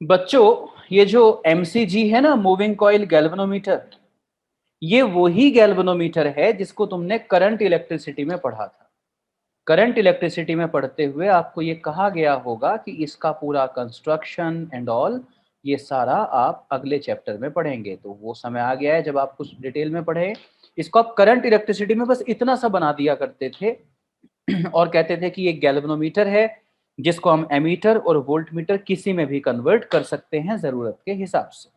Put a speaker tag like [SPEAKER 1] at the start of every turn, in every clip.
[SPEAKER 1] बच्चों ये जो MCG है ना, मूविंग कॉइल गैल्वेनोमीटर, ये वही गैल्वेनोमीटर है जिसको तुमने करंट इलेक्ट्रिसिटी में पढ़ा था। करंट इलेक्ट्रिसिटी में पढ़ते हुए आपको ये कहा गया होगा कि इसका पूरा कंस्ट्रक्शन एंड ऑल ये सारा आप अगले चैप्टर में पढ़ेंगे। तो वो समय आ गया है जब आप कुछ डिटेल में पढ़े। इसको आप करंट इलेक्ट्रिसिटी में बस इतना सा बना दिया करते थे और कहते थे कि ये गैल्वेनोमीटर है जिसको हम एमीटर और वोल्टमीटर किसी में भी कन्वर्ट कर सकते हैं जरूरत के हिसाब से।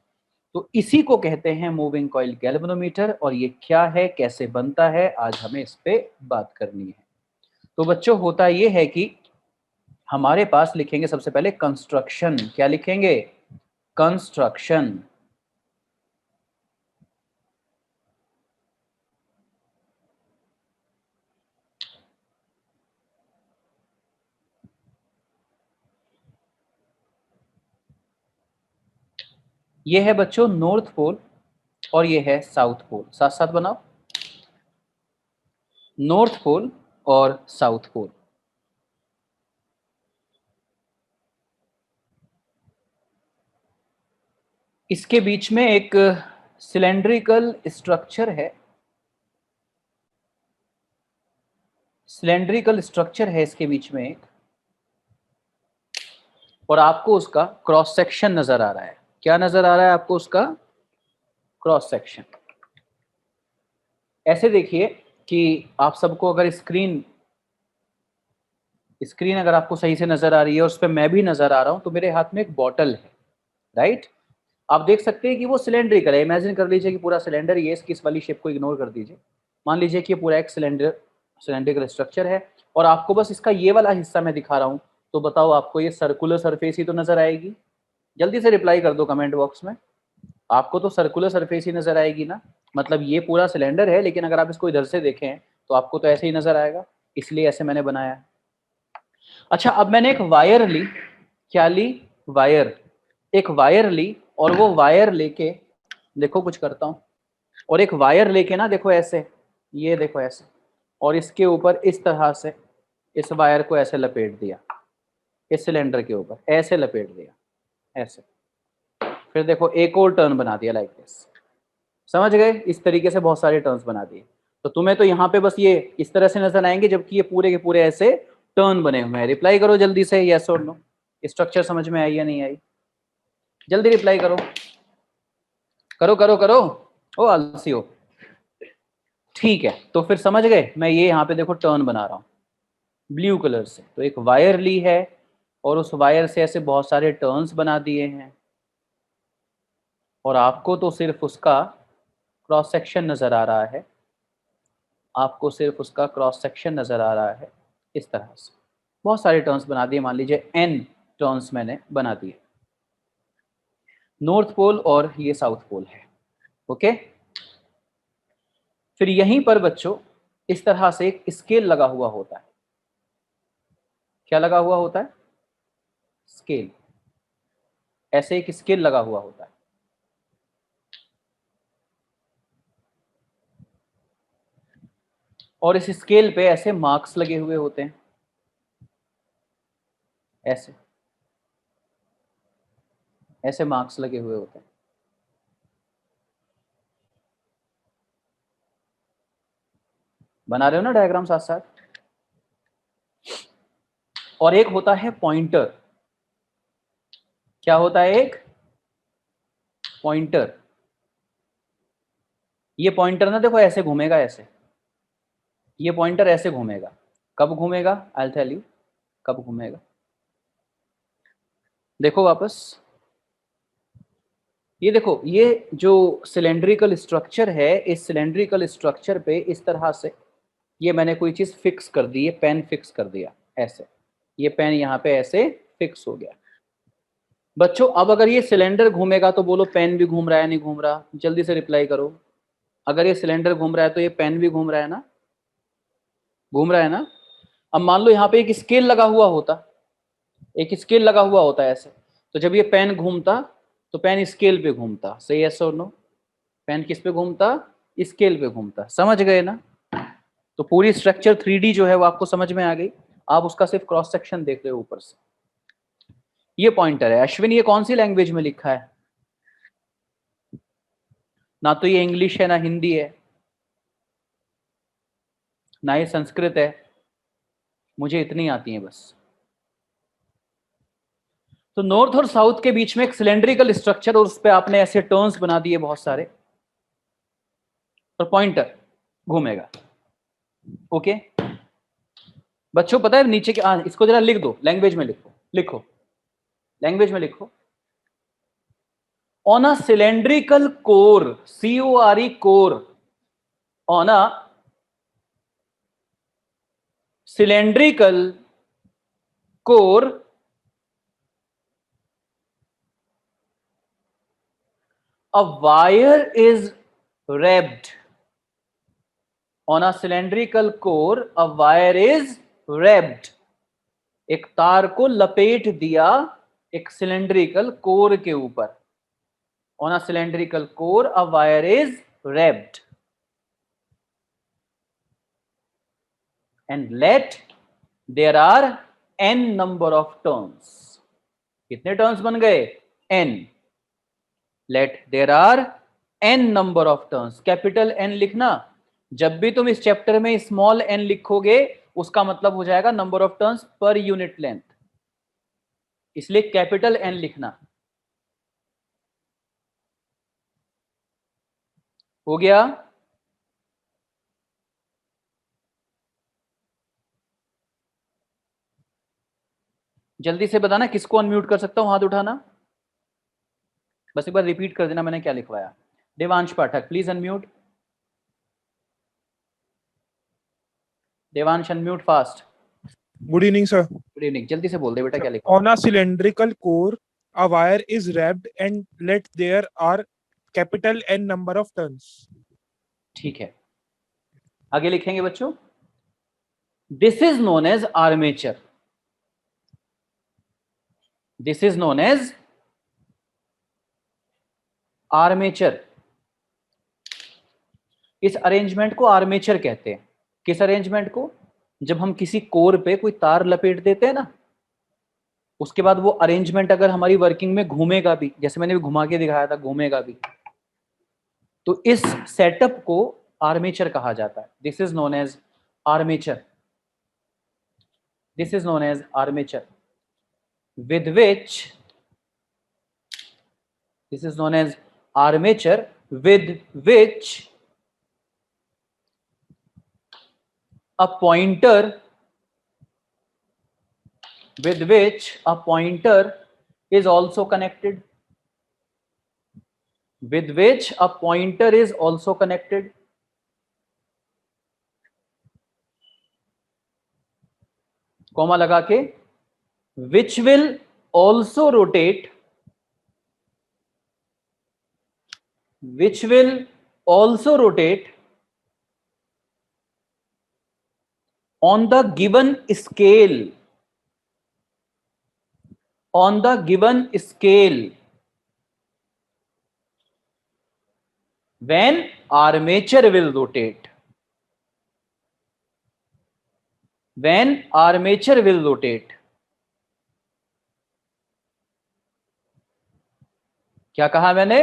[SPEAKER 1] तो इसी को कहते हैं मूविंग कॉइल गैल्वेनोमीटर। और ये क्या है, कैसे बनता है, आज हमें इस पे बात करनी है। तो बच्चों होता ये है कि हमारे पास लिखेंगे सबसे पहले कंस्ट्रक्शन। क्या लिखेंगे? कंस्ट्रक्शन। ये है बच्चों नॉर्थ पोल और ये है साउथ पोल। साथ साथ बनाओ, नॉर्थ पोल और साउथ पोल। इसके बीच में एक सिलेंड्रिकल स्ट्रक्चर है, सिलेंड्रिकल स्ट्रक्चर है इसके बीच में एक, और आपको उसका क्रॉस सेक्शन नजर आ रहा है। क्या नजर आ रहा है आपको? उसका क्रॉस सेक्शन। ऐसे देखिए कि आप सबको अगर स्क्रीन अगर आपको सही से नजर आ रही है और उस पर मैं भी नजर आ रहा हूं, तो मेरे हाथ में एक बॉटल है, राइट। आप देख सकते हैं कि वो सिलेंड्रिकल है। इमेजिन कर लीजिए कि पूरा सिलेंडर, ये इस वाली शेप को इग्नोर कर दीजिए। मान लीजिए कि ये पूरा एक सिलेंड्रिकल स्ट्रक्चर है और आपको बस इसका ये वाला हिस्सा मैं दिखा रहा हूं। तो बताओ आपको ये सर्कुलर सरफेस ही तो नजर आएगी? जल्दी से रिप्लाई कर दो कमेंट बॉक्स में। आपको तो सर्कुलर सरफेस ही नजर आएगी ना। मतलब ये पूरा सिलेंडर है, लेकिन अगर आप इसको इधर से देखें तो आपको तो ऐसे ही नजर आएगा, इसलिए ऐसे मैंने बनाया है। अच्छा, अब मैंने एक वायर ली। क्या ली? वायर। एक वायर ली और वो वायर लेके, देखो कुछ करता हूं, और एक वायर लेके ना, देखो ऐसे, ये देखो ऐसे, और इसके ऊपर इस तरह से इस वायर को ऐसे लपेट दिया, इस सिलेंडर के ऊपर ऐसे लपेट दिया, ऐसे। फिर देखो एक और टर्न बना दिया लाइक दिस। समझ गए? इस तरीके से बहुत सारे टर्न्स बना दिए। तो तुम्हें तो यहाँ पे बस ये इस तरह से नजर आएंगे, जबकि ये पूरे के पूरे ऐसे टर्न बने हुए हैं। रिप्लाई करो जल्दी से, यस और नो। स्ट्रक्चर समझ में आई या नहीं आई? जल्दी रिप्लाई करो, करो करो करो। ओ आलसी हो। ठीक है, तो फिर समझ गए। मैं ये यहाँ पे देखो टर्न बना रहा हूँ ब्लू कलर से। तो एक वायर ली है और उस वायर से ऐसे बहुत सारे टर्न्स बना दिए हैं, और आपको तो सिर्फ उसका क्रॉस सेक्शन नजर आ रहा है। आपको सिर्फ उसका क्रॉस सेक्शन नजर आ रहा है इस तरह से। बहुत सारे टर्न्स बना दिए, मान लीजिए n टर्न्स मैंने बना दिए। नॉर्थ पोल और ये साउथ पोल है, ओके। फिर यहीं पर बच्चों इस तरह से एक स्केल लगा हुआ होता है। क्या लगा हुआ होता है? स्केल। ऐसे एक स्केल लगा हुआ होता है। और इस स्केल पे ऐसे मार्क्स लगे हुए होते हैं, ऐसे ऐसे मार्क्स लगे हुए होते हैं। बना रहे हो ना डायग्राम साथ साथ? और एक होता है पॉइंटर। क्या होता है? एक पॉइंटर। ये पॉइंटर ना देखो ऐसे घूमेगा, ऐसे। ये पॉइंटर ऐसे घूमेगा। कब घूमेगा? आई विल टेल यू कब घूमेगा। देखो वापस, ये देखो, ये जो सिलेंड्रिकल स्ट्रक्चर है, इस सिलेंड्रिकल स्ट्रक्चर पे इस तरह से ये मैंने कोई चीज फिक्स कर दी, ये पेन फिक्स कर दिया ऐसे। ये पेन यहाँ पे ऐसे फिक्स हो गया। बच्चों अब अगर ये सिलेंडर घूमेगा तो बोलो पेन भी घूम रहा है नहीं घूम रहा? जल्दी से रिप्लाई करो। अगर ये सिलेंडर घूम रहा है तो ये पेन भी घूम रहा है ना? घूम रहा है ना? अब मान लो यहाँ पे एक स्केल लगा हुआ होता, एक स्केल लगा हुआ होता है ऐसे। तो जब ये पेन घूमता तो पेन स्केल पे घूमता। सही, यस और नो? पेन किस पे घूमता? स्केल पे घूमता। समझ गए ना? तो पूरी स्ट्रक्चर 3D जो है वो आपको समझ में आ गई। आप उसका सिर्फ क्रॉस सेक्शन देख रहे हो ऊपर से। ये पॉइंटर है। अश्विन ये कौन सी लैंग्वेज में लिखा है? ना तो ये इंग्लिश है, ना हिंदी है, ना ये संस्कृत है, मुझे इतनी आती है बस। तो नॉर्थ और साउथ के बीच में एक सिलेंड्रिकल स्ट्रक्चर और उस पर आपने ऐसे टर्न्स बना दिए बहुत सारे, और पॉइंटर घूमेगा। ओके बच्चों, पता है नीचे के इसको जरा लिख दो, लैंग्वेज में लिखो, लिखो लैंग्वेज में लिखो। On a cylindrical core, CORE core, on a cylindrical core a wire is wrapped. On a cylindrical core a wire is wrapped. एक तार को लपेट दिया एक सिलेंड्रिकल कोर के ऊपर। On a cylindrical core a wire is wrapped. And let there are n number of turns. कितने turns बन गए? n. Let there are n number of turns. Capital N लिखना। जब भी तुम इस चैप्टर में स्मॉल n लिखोगे उसका मतलब हो जाएगा number of turns per unit length, इसलिए कैपिटल N लिखना। हो गया? जल्दी से बताना किसको अनम्यूट कर सकता हूं, हाथ उठाना। बस एक बार रिपीट कर देना मैंने क्या लिखवाया। Devansh Pathak please unmute. Devansh unmute fast.
[SPEAKER 2] Good evening sir.
[SPEAKER 1] Good evening, जल्दी से बोल दे बेटा क्या लिखा।
[SPEAKER 2] On a cylindrical core a wire is wrapped and let there are capital N number of turns.
[SPEAKER 1] ठीक है, आगे लिखेंगे बच्चों। This is known as armature. This is known as armature. इस अरेंजमेंट को आर्मेचर कहते हैं। किस अरेंजमेंट को? जब हम किसी कोर पे कोई तार लपेट देते हैं ना, उसके बाद वो अरेंजमेंट अगर हमारी वर्किंग में घूमेगा भी, जैसे मैंने भी घुमा के दिखाया था, घूमेगा भी, तो इस सेटअप को आर्मेचर कहा जाता है। This is known as armature. This is known as armature with which, this is known as armature with which a pointer, with which a pointer is also connected, with which a pointer is also connected. Comma लगा के, which will also rotate, which will also rotate on the given scale, on the given scale when armature will rotate, when armature will rotate. क्या कहा मैंने?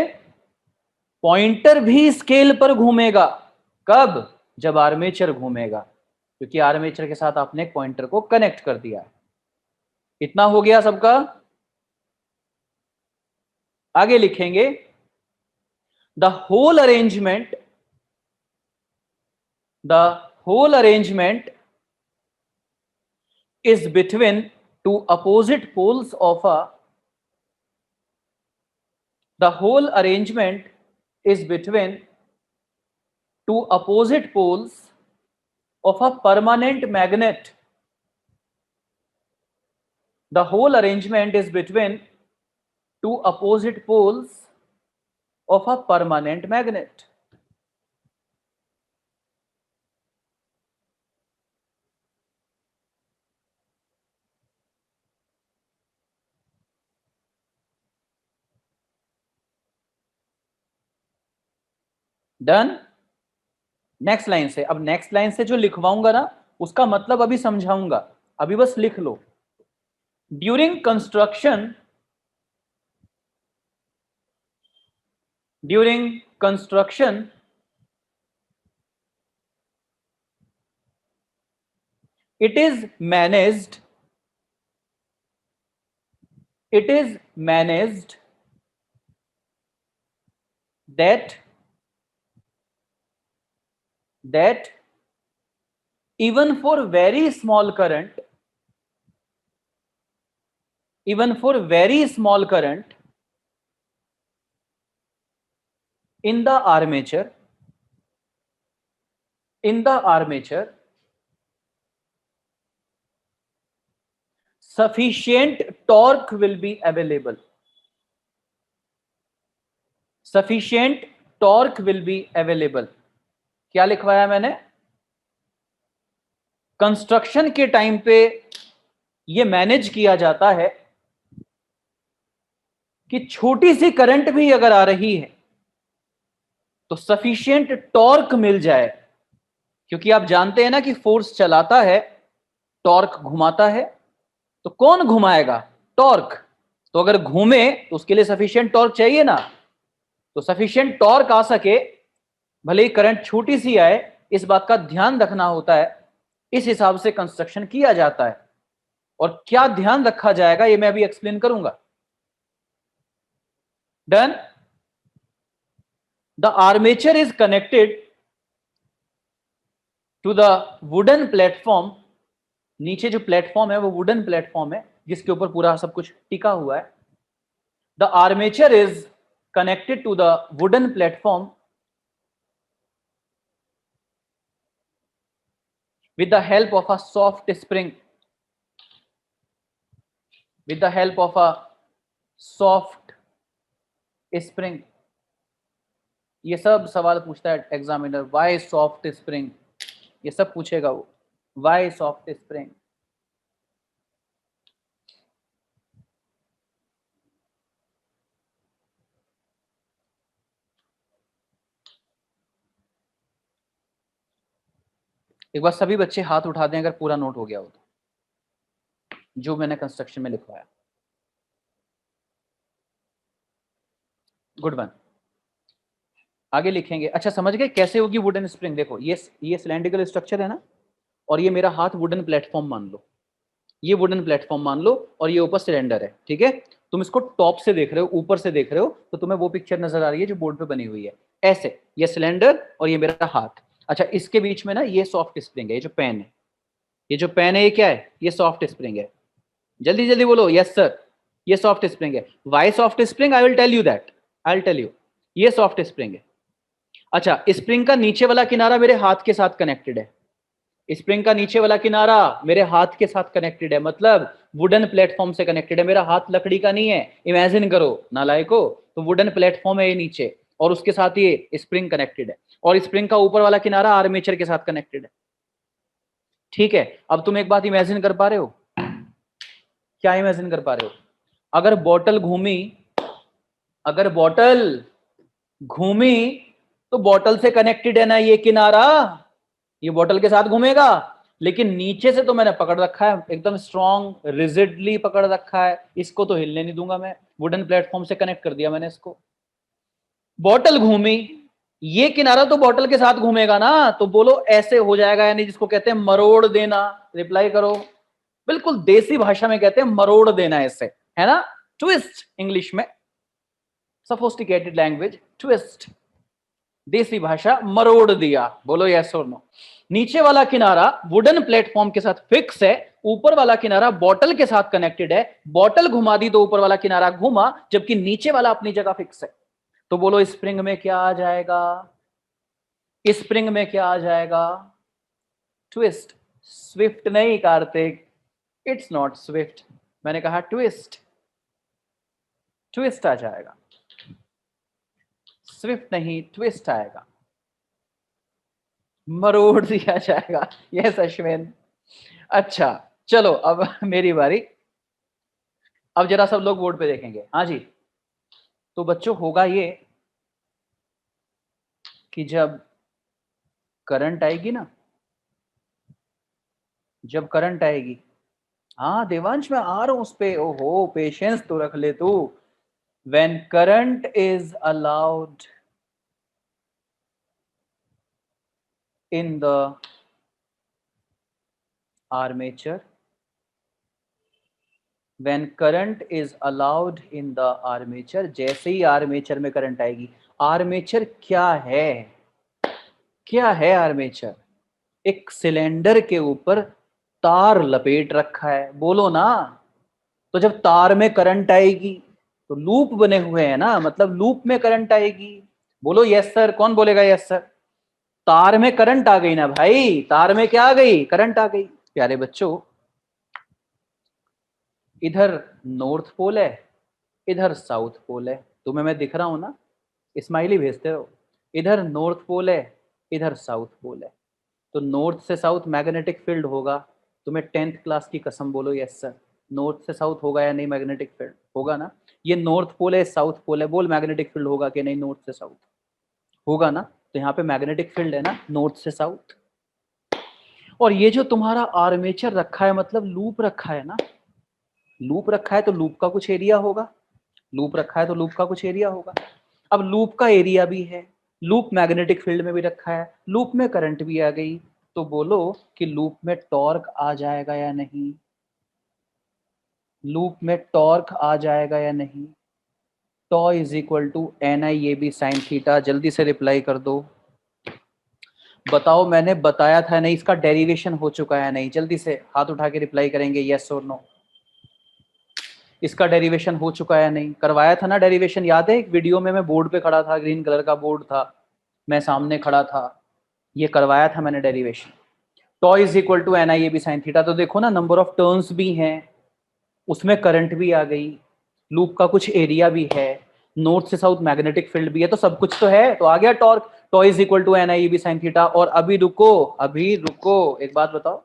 [SPEAKER 1] Pointer भी scale पर घूमेगा। कब? जब आर्मेचर घूमेगा, क्योंकि आर्मेचर के साथ आपने एक पॉइंटर को कनेक्ट कर दिया। इतना हो गया सबका? आगे लिखेंगे, the whole arrangement, the whole arrangement is between two opposite poles of a, the whole arrangement is between two opposite poles of a permanent magnet. The whole arrangement is between two opposite poles of a permanent magnet. Done? Next line से, अब next line से जो लिखवाऊंगा ना उसका मतलब अभी समझाऊंगा, अभी बस लिख लो। During construction During construction, it is managed that even for very small current, in the armature, sufficient torque will be available. क्या लिखवाया मैंने? कंस्ट्रक्शन के टाइम पे ये मैनेज किया जाता है कि छोटी सी करंट भी अगर आ रही है तो सफिशिएंट टॉर्क मिल जाए, क्योंकि आप जानते हैं ना कि फोर्स चलाता है, टॉर्क घुमाता है, तो कौन घुमाएगा? टॉर्क। तो अगर घूमे तो उसके लिए सफिशिएंट टॉर्क चाहिए ना, तो सफिशिएंट टॉर्क आ सके, भले ही करंट छोटी सी आए, इस बात का ध्यान रखना होता है। इस हिसाब से कंस्ट्रक्शन किया जाता है, और क्या ध्यान रखा जाएगा ये मैं अभी एक्सप्लेन करूंगा। Done. The armature is connected to the wooden platform. नीचे जो प्लेटफॉर्म है वो वुडन प्लेटफॉर्म है जिसके ऊपर पूरा सब कुछ टिका हुआ है। The armature is connected to the wooden platform with the help of a soft spring. ये सब सवाल पूछता है एग्जामिनर, वाई सॉफ्ट स्प्रिंग, ये सब पूछेगा वो, वाई सॉफ्ट स्प्रिंग। एक बार सभी बच्चे हाथ उठा दें अगर पूरा नोट हो गया हो तो, जो मैंने कंस्ट्रक्शन में लिखवाया। Good one. आगे लिखेंगे। अच्छा, समझ गए कैसे होगी वुडन स्प्रिंग? देखो, ये सिलेंड्रिकल स्ट्रक्चर है ना, और ये मेरा हाथ वुडन प्लेटफॉर्म मान लो, ये वुडन प्लेटफॉर्म मान लो, और ये ऊपर सिलेंडर है, ठीक है? तुम इसको टॉप से देख रहे हो, ऊपर से देख रहे हो, तो तुम्हें वो पिक्चर नजर आ रही है जो बोर्ड पे बनी हुई है, ऐसे, ये सिलेंडर और ये मेरा हाथ। अच्छा, इसके बीच में ना ये सॉफ्ट स्प्रिंग है, ये जो पेन है, ये जो पेन है ये क्या है? ये सॉफ्ट स्प्रिंग है। जल्दी जल्दी बोलो, यस सर, ये सॉफ्ट स्प्रिंग है। Why soft spring? I will tell you that, I will tell you. ये सॉफ्ट स्प्रिंग है। अच्छा, स्प्रिंग का नीचे वाला किनारा मेरे हाथ के साथ कनेक्टेड है, स्प्रिंग का नीचे वाला किनारा मेरे हाथ के साथ कनेक्टेड है, मतलब वुडन प्लेटफॉर्म से कनेक्टेड है। मेरा हाथ लकड़ी का नहीं है, इमेजिन करो नालायको, तो वुडन प्लेटफॉर्म है ये नीचे, और उसके साथ ये स्प्रिंग कनेक्टेड है, और स्प्रिंग का ऊपर वाला किनारा आर्मेचर के साथ कनेक्टेड है। ठीक है, अब तुम एक बात इमेजिन कर पा रहे हो? क्या इमेजिन कर पा रहे हो? अगर बॉटल घूमी तो बॉटल से कनेक्टेड है ना ये किनारा, ये बॉटल के साथ घूमेगा, लेकिन नीचे से तो मैंने पकड़ रखा है, एकदम स्ट्रॉन्ग रिजिडली पकड़ रखा है, इसको तो हिलने नहीं दूंगा मैं, वुडन प्लेटफॉर्म से कनेक्ट कर दिया मैंने इसको। बॉटल घूमी, ये किनारा तो बॉटल के साथ घूमेगा ना, तो बोलो ऐसे हो जाएगा, यानी जिसको कहते हैं मरोड़ देना। रिप्लाई करो। बिल्कुल देसी भाषा में कहते हैं मरोड़ देना, ऐसे है ना, ट्विस्ट इंग्लिश में, सफोस्टिकेटेड लैंग्वेज, ट्विस्ट, देसी भाषा, मरोड़ दिया। बोलो यस और नो। नीचे वाला किनारा वुडन प्लेटफॉर्म के साथ फिक्स है, ऊपर वाला किनारा बॉटल के साथ कनेक्टेड है, बॉटल घुमा दी तो ऊपर वाला किनारा घुमा, जबकि नीचे वाला अपनी जगह फिक्स है। तो बोलो स्प्रिंग में क्या आ जाएगा? स्प्रिंग में क्या आ जाएगा? ट्विस्ट। स्विफ्ट नहीं कार्तिक, इट्स नॉट स्विफ्ट, मैंने कहा ट्विस्ट, ट्विस्ट आ जाएगा, स्विफ्ट नहीं, ट्विस्ट आएगा, मरोड़ दिया जाएगा। यस अश्विन। अच्छा चलो, अब मेरी बारी। अब जरा सब लोग बोर्ड पे देखेंगे। हाँ जी, तो बच्चों होगा ये कि जब करंट आएगी ना, जब करंट आएगी, हाँ देवांश मैं आ रहा हूं उस पे, ओहो पेशेंस तो रख ले तू। when current is allowed in the armature, when current is allowed in the armature, जैसे ही आर्मेचर में करंट आएगी। आर्मेचर क्या है? क्या है आर्मेचर? एक सिलेंडर के ऊपर तार लपेट रखा है, बोलो ना। तो जब तार में करंट आएगी तो लूप बने हुए हैं ना, मतलब लूप में करंट आएगी। बोलो यस सर, कौन बोलेगा यस सर? तार में करंट आ गई ना भाई, तार में क्या आ गई? करंट आ गई। प्यारे बच्चों, इधर नॉर्थ पोल है, इधर साउथ पोल है। तुम्हें मैं दिख रहा हूं ना, स्माइली भेजते रहो। इधर नॉर्थ पोल है, इधर साउथ पोल है। तो नॉर्थ से साउथ मैग्नेटिक फील्ड होगा। तुम्हें 10th क्लास की कसम बोलो यस सर, नॉर्थ से साउथ होगा या नहीं? मैग्नेटिक फील्ड होगा ना। ये नॉर्थ पोल है, साउथ पोल है, बोल मैग्नेटिक फील्ड होगा कि नहीं? नॉर्थ से साउथ होगा ना। तो यहाँ पे मैग्नेटिक फील्ड है ना, नॉर्थ से साउथ। और ये जो तुम्हारा आर्मेचर रखा है, मतलब लूप रखा है ना, लूप रखा है तो लूप का कुछ एरिया होगा। लूप रखा है तो लूप का कुछ एरिया होगा। अब लूप का एरिया भी है, लूप मैग्नेटिक फील्ड में भी रखा है, लूप में करंट भी आ गई। तो बोलो कि लूप में टॉर्क आ जाएगा या नहीं? लूप में टॉर्क आ जाएगा या नहीं? Tau is equal to N I A B sine theta. जल्दी से रिप्लाई कर दो, बताओ मैंने बताया था नहीं? इसका डेरिवेशन हो चुका है नहीं? जल्दी से हाथ उठा के रिप्लाई करेंगे यस और नो। इसका डेरिवेशन हो चुका है नहीं? करवाया था ना डेरिवेशन, याद है? एक वीडियो में मैं बोर्ड पे खड़ा था, ग्रीन कलर का बोर्ड था, मैं सामने खड़ा था, ये करवाया था मैंने derivation. Tau is equal to N I A B sine theta. तो देखो ना, नंबर ऑफ टर्न्स भी हैं, उसमें करंट भी आ गई, लूप का कुछ एरिया भी है, नॉर्थ से साउथ मैग्नेटिक फील्ड भी है, तो सब कुछ तो है। तो आ गया torque, tau is equal to N I A B sine theta. और अभी रुको, अभी रुको, एक बात बताओ,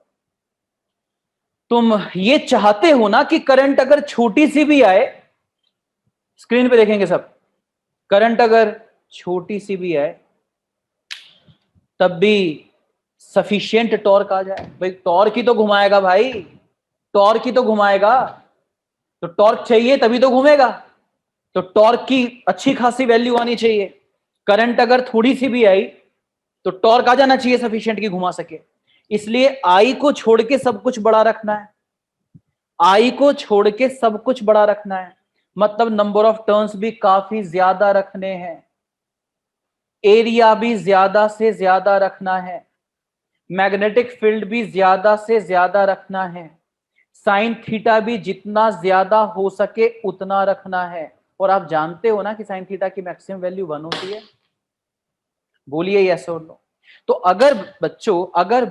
[SPEAKER 1] तुम ये चाहते हो ना कि करंट अगर छोटी सी भी आए, स्क्रीन पे देखेंगे सब, करंट अगर छोटी सी भी आए तब भी सफिशिएंट टॉर्क आ जाए। भाई टॉर्क ही तो घुमाएगा भाई, टॉर्क ही तो घुमाएगा। तो टॉर्क चाहिए तभी तो घूमेगा, तो टॉर्क की अच्छी खासी वैल्यू आनी चाहिए। करंट अगर थोड़ी सी भी आई तो टॉर्क आ जाना चाहिए सफिशिएंट की घुमा सके। इसलिए आई को छोड़ के सब कुछ बड़ा रखना है, आई को छोड़ के सब कुछ बड़ा रखना है, मतलब नंबर ऑफ टर्न्स भी काफी ज्यादा रखने हैं, एरिया भी ज्यादा से ज्यादा रखना है, मैग्नेटिक फील्ड भी ज्यादा से ज्यादा रखना है, साइन थीटा भी जितना ज्यादा हो सके उतना रखना है। और आप जानते हो ना कि साइन थीटा की मैक्सिमम वैल्यू 1 होती है। बोलिए यस और नो। तो अगर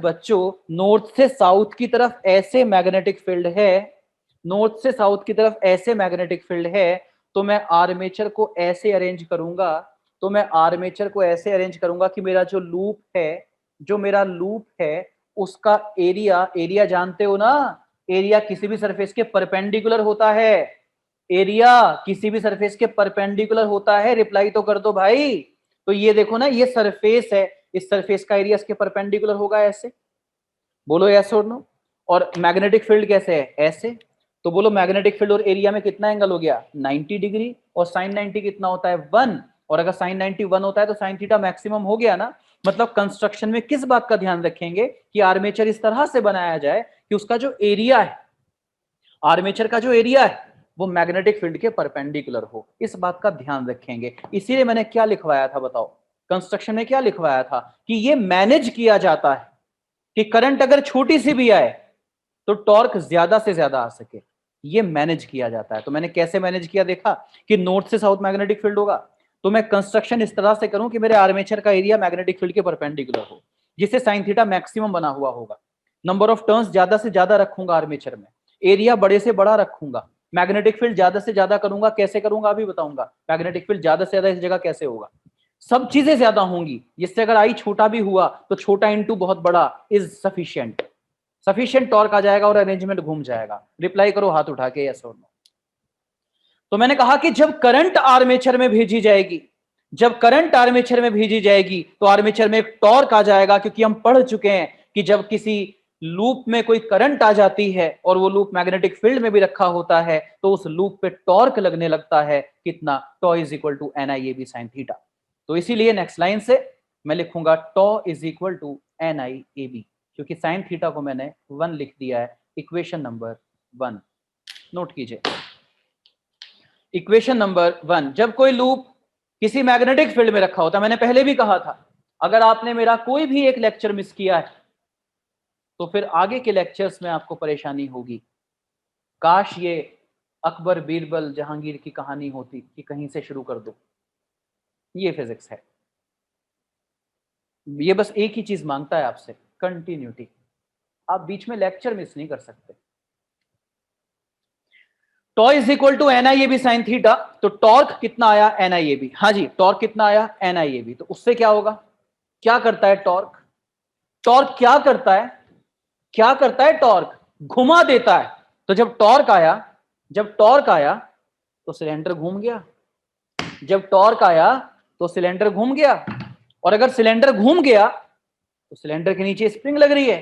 [SPEAKER 1] बच्चों नॉर्थ से साउथ की तरफ ऐसे मैग्नेटिक फील्ड है, नॉर्थ से साउथ की तरफ ऐसे मैग्नेटिक फील्ड है, तो मैं आर्मेचर को ऐसे अरेंज करूंगा, तो मैं आर्मेचर को ऐसे अरेंज करूंगा कि मेरा जो लूप है, जो मेरा लूप है उसका एरिया, एरिया जानते हो ना, एरिया किसी भी सरफेस के परपेंडिकुलर होता है। एरिया किसी भी सरफेस के परपेंडिकुलर होता है। रिप्लाई तो कर दो भाई। तो ये देखो ना, ये सरफेस है, इस सरफेस का एरिया इसके परपेंडिकुलर होगा ऐसे। बोलो यस और नो। और मैग्नेटिक फील्ड कैसे है? ऐसे। तो बोलो मैग्नेटिक फील्ड और एरिया में कितना एंगल हो गया? 90 डिग्री। और साइन 90 कितना होता है? 1। और अगर साइन 90 1 होता है तो साइन थीटा मैक्सिमम हो गया ना। मतलब कंस्ट्रक्शन में किस बात का ध्यान रखेंगे कि आर्मेचर इस तरह से बनाया जाए कि उसका जो एरिया है, आर्मेचर का जो एरिया है वो मैग्नेटिक फील्ड के परपेंडिकुलर हो, इस बात का ध्यान रखेंगे। इसीलिए मैंने क्या लिखवाया था बताओ, कंस्ट्रक्शन में क्या लिखवाया था कि ये मैनेज किया जाता है कि करंट अगर छोटी सी भी आए तो टॉर्क ज्यादा से ज्यादा आ सके, ये मैनेज किया जाता है। तो मैंने कैसे मैनेज किया, देखा कि नॉर्थ से साउथ मैग्नेटिक फील्ड होगा, तो मैं कंस्ट्रक्शन इस तरह से करूं कि मेरे आर्मेचर का एरिया मैग्नेटिक फील्ड के परपेंडिकुलर हो, जिससे साइन थीटा मैक्सिमम बना हुआ होगा। नंबर ऑफ टर्न्स ज्यादा से ज्यादा रखूंगा आर्मेचर में, एरिया बड़े से बड़ा रखूंगा, मैग्नेटिक फील्ड ज्यादा से ज्यादा करूंगा। कैसे करूंगा अभी बताऊंगा, मैग्नेटिक फील्ड ज्यादा से ज्यादा इस जगह कैसे होगा, सब चीजें ज्यादा होंगी, जिससे अगर आई छोटा भी हुआ तो छोटा इंटू बहुत बड़ा इज सफिशिएंट, सफिशिएंट टॉर्क आ जाएगा और अरेंजमेंट घूम जाएगा। रिप्लाई करो हाथ उठा के यस और नो। तो मैंने कहा कि जब करंट आर्मेचर में भेजी जाएगी, जब करंट आर्मेचर में भेजी जाएगी तो आर्मेचर में एक टॉर्क आ जाएगा, क्योंकि हम पढ़ चुके हैं कि जब किसी लूप में कोई करंट आ जाती है और वो लूप मैग्नेटिक फील्ड में भी रखा होता है, तो उस लूप पे टॉर्क लगने लगता है कितना, tau is equal to N I A B sine theta. तो इसीलिए नेक्स्ट लाइन से मैं लिखूंगा tau is equal to N I A B, क्योंकि साइन थीटा को मैंने 1 लिख दिया है, इक्वेशन नंबर 1 नोट कीजिए। इक्वेशन नंबर 1, जब कोई लूप किसी मैग्नेटिक फील्ड में रखा होता है, मैंने पहले भी कहा था, अगर आपने मेरा कोई भी एक लेक्चर मिस किया है तो फिर आगे के लेक्चर्स में आपको परेशानी होगी। काश ये अकबर बीरबल जहांगीर की कहानी होती कि कहीं से शुरू कर दो। ये फिजिक्स है, ये बस एक ही चीज मांगता है आपसे, कंटिन्यूटी। आप बीच में लेक्चर मिस नहीं कर सकते। Tau is equal to N I A B sine theta, तो टॉर्क कितना आया, एन आई ए बी। हाँ जी, टॉर्क कितना आया, एन आई ए बी। तो उससे क्या होगा, क्या करता है टॉर्क, टॉर्क क्या करता है, क्या करता है टॉर्क, घुमा देता है। तो जब टॉर्क आया, जब टॉर्क आया तो सिलेंडर घूम गया, जब टॉर्क आया तो सिलेंडर घूम गया, और अगर सिलेंडर घूम गया तो सिलेंडर के नीचे स्प्रिंग लग रही है,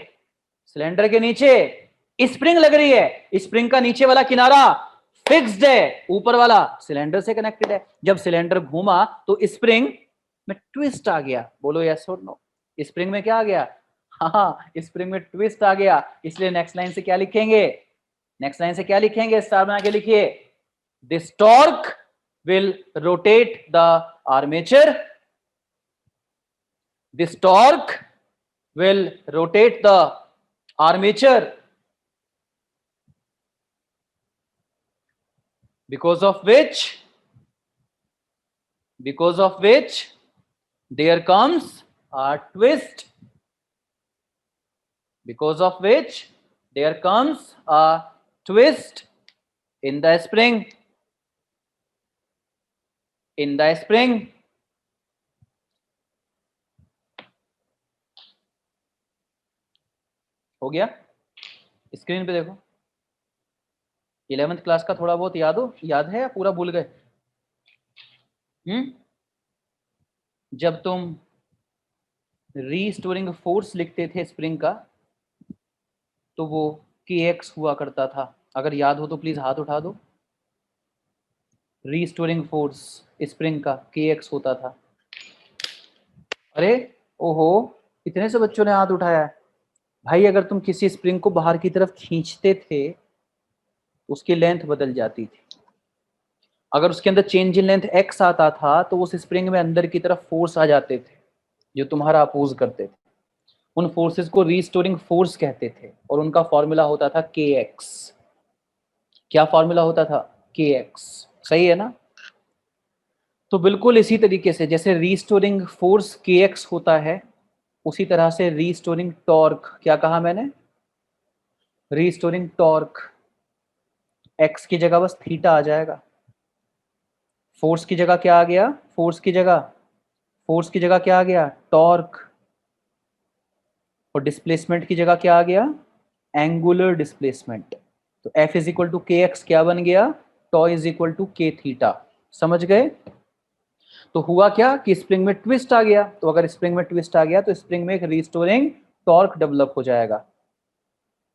[SPEAKER 1] सिलेंडर के नीचे स्प्रिंग लग रही है, स्प्रिंग का नीचे वाला किनारा फिक्स्ड है, ऊपर वाला सिलेंडर से कनेक्टेड है। जब सिलेंडर घूमा तो स्प्रिंग में ट्विस्ट आ गया, बोलो यस और नो, स्प्रिंग में क्या आ गया, हाँ स्प्रिंग में ट्विस्ट आ गया। इसलिए नेक्स्ट लाइन से क्या लिखेंगे, नेक्स्ट लाइन से क्या लिखेंगे, स्टार बना के लिखिए, this torque will rotate the armature, this torque will rotate the armature, because of which there comes a twist, because of which there comes a twist in the spring, in the spring। हो गया, screen पे देखो। 11th class का थोड़ा बहुत याद है या पूरा भूल गए? जब तुम रीस्टोरिंग फोर्स लिखते थे स्प्रिंग का, तो वो kx हुआ करता था। अगर याद हो तो प्लीज हाथ उठा दो। रीस्टोरिंग फोर्स स्प्रिंग का kx होता था। अरे ओहो, इतने से बच्चों ने हाथ उठाया है। भाई अगर तुम किसी स्प्रिंग को बाहर की तरफ खींचते थे, उसकी लेंथ बदल जाती थी। अगर उसके अंदर चेंज इन लेंथ x आता था, तो उस स्प्रिंग में अंदर की तरफ फोर्स आ जाते थे जो तुम्हारा अपोज करते थे। उन फोर्सेस को रीस्टोरिंग फोर्स कहते थे, और उनका फॉर्मूला होता था kx। क्या फॉर्मूला होता था, kx। सही है ना? तो बिल्कुल इसी तरीके से जैसे रीस्टोरिंग फोर्स kx होता है, उसी तरह से रीस्टोरिंग टॉर्क, क्या कहा मैंने, रीस्टोरिंग टॉर्क, x की जगह बस थीटा आ जाएगा। फोर्स की जगह क्या आ गया, फोर्स की जगह क्या आ गया, टॉर्क। और डिस्प्लेसमेंट की जगह क्या आ गया, एंगुलर डिस्प्लेसमेंट। तो F इज इक्वल टू के एक्स क्या बन गया, टॉ is equal to K theta. समझ गए? तो हुआ क्या कि स्प्रिंग में ट्विस्ट आ गया, तो अगर स्प्रिंग में ट्विस्ट आ गया तो स्प्रिंग में एक रिस्टोरिंग टॉर्क डेवलप हो जाएगा।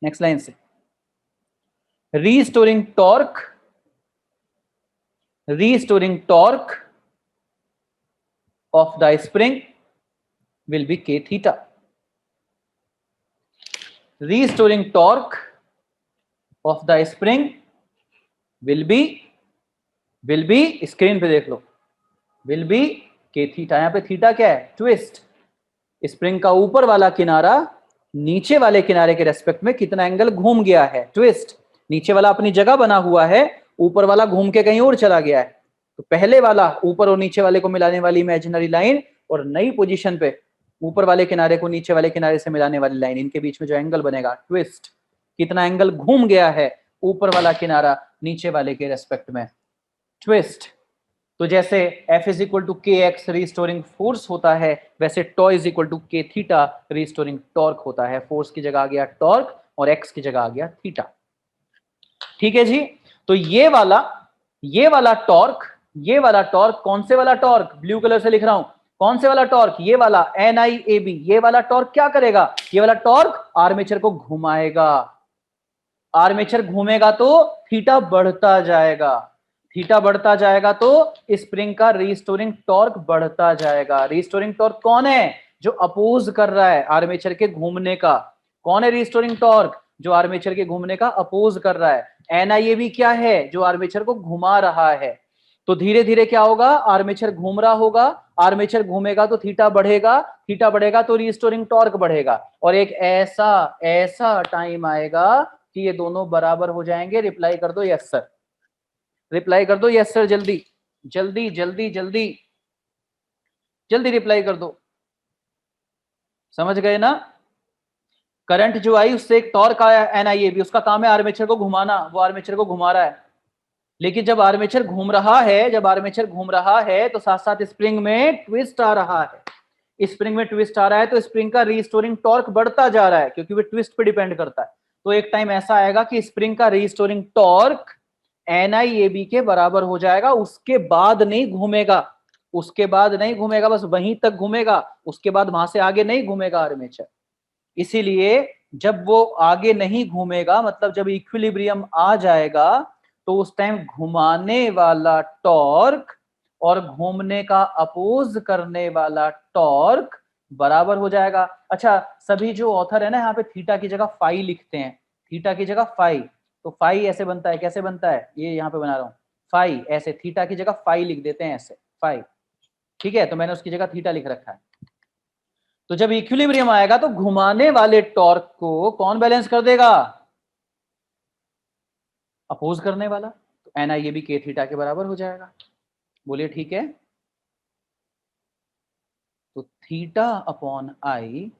[SPEAKER 1] नेक्स्ट लाइन से, restoring torque of the spring will be k theta. Restoring torque of the spring will be screen पे देख लो, will be k theta। यहां पे थीटा क्या है, ट्विस्ट। स्प्रिंग का ऊपर वाला किनारा नीचे वाले किनारे के रेस्पेक्ट में कितना एंगल घूम गया है, ट्विस्ट। नीचे वाला अपनी जगह बना हुआ है, ऊपर वाला घूम के कहीं और चला गया है। तो पहले वाला ऊपर और नीचे वाले को मिलाने वाली इमेजिनरी लाइन, और नई पोजीशन पे ऊपर वाले किनारे को नीचे वाले किनारे से मिलाने वाली लाइन, इनके बीच में जो एंगल बनेगा, ट्विस्ट। कितना एंगल घूम गया है ऊपर वाला किनारा नीचे वाले के रेस्पेक्ट में, ट्विस्ट। तो जैसे F इज इक्वल टू के एक्स रिस्टोरिंग फोर्स होता है, वैसे टॉ is equal to K theta restoring torque होता है। फोर्स की जगह आ गया टॉर्क और एक्स की जगह आ गया थीटा। ठीक है जी? तो ये वाला टॉर्क कौन से वाला टॉर्क, ब्लू कलर से लिख रहा हूं, कौन से वाला टॉर्क? ये वाला NIAB। ये वाला टॉर्क क्या करेगा? ये वाला टॉर्क आर्मेचर को घुमाएगा। आर्मेचर घूमेगा तो थीटा बढ़ता जाएगा। थीटा बढ़ता जाएगा तो स्प्रिंग का रिस्टोरिंग टॉर्क बढ़ता जाएगा। रिस्टोरिंग टॉर्क कौन है? जो अपोज कर रहा है आर्मेचर के घूमने का। कौन है रिस्टोरिंग टॉर्क? जो आर्मेचर के घूमने का अपोज कर रहा है। NIAB क्या है? जो आर्मेचर को घुमा रहा है। तो धीरे धीरे क्या होगा? आर्मेचर घूम रहा होगा, आर्मेचर घूमेगा तो थीटा बढ़ेगा, थीटा बढ़ेगा तो रिस्टोरिंग टॉर्क बढ़ेगा, और एक ऐसा ऐसा टाइम आएगा कि ये दोनों बराबर हो जाएंगे। रिप्लाई कर दो यस सर, रिप्लाई कर दो यस सर, जल्दी जल्दी जल्दी जल्दी जल्दी रिप्लाई कर दो। समझ गए ना? करंट जो आई उससे एक टॉर्क आया NIAB, उसका काम है आर्मेचर को घुमाना, वो आर्मेचर को घुमा रहा है। लेकिन जब आर्मेचर घूम रहा है, जब आर्मेचर घूम रहा है तो साथ साथ स्प्रिंग में ट्विस्ट आ रहा है। स्प्रिंग में ट्विस्ट आ रहा है तो स्प्रिंग का रिस्टोरिंग टॉर्क बढ़ता जा रहा है, क्योंकि वो ट्विस्ट पे डिपेंड करता है। तो एक टाइम ऐसा आएगा कि स्प्रिंग का रिस्टोरिंग टॉर्क NIAB के बराबर हो जाएगा। उसके बाद नहीं घूमेगा, उसके बाद नहीं घूमेगा, बस वहीं तक घूमेगा, उसके बाद वहां से आगे नहीं घूमेगा आर्मेचर। इसीलिए जब वो आगे नहीं घूमेगा, मतलब जब इक्विलिब्रियम आ जाएगा, तो उस टाइम घुमाने वाला टॉर्क और घूमने का अपोज करने वाला टॉर्क बराबर हो जाएगा। अच्छा, सभी जो ऑथर है ना यहाँ पे थीटा की जगह फाई लिखते हैं, थीटा की जगह फाई। तो फाई ऐसे बनता है, कैसे बनता है? ये यहाँ पे बना रहा हूं, फाई ऐसे, थीटा की जगह फाई लिख देते हैं ऐसे, फाई। ठीक है, तो मैंने उसकी जगह थीटा लिख रखा है। तो जब इक्विलिब्रियम आएगा तो घुमाने वाले टॉर्क को कौन बैलेंस कर देगा? अपोज करने वाला। तो NIAB के थीटा के बराबर हो जाएगा। बोलिए ठीक है। तो थीटा अपॉन आई